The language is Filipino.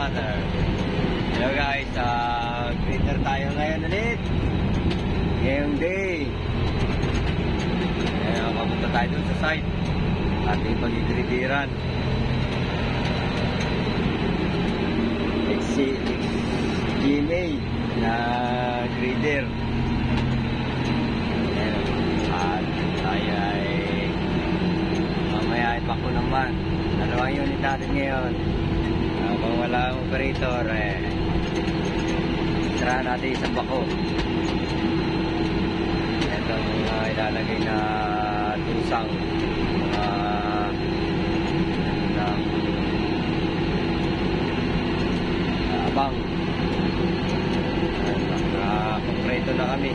Brother. Hello guys, greeter tayo ngayon ulit. Ngayong day. Papunta tayo dun sa site. Ating pag-greeteran. XGMA na greeter. At tayo ay mamaya ay bako naman. Dalawang unit natin ngayon. Kung wala ang operator, tirahan natin isang bako. Ito mga ilalagay na tusang ng abang. Naka-kompreto na kami.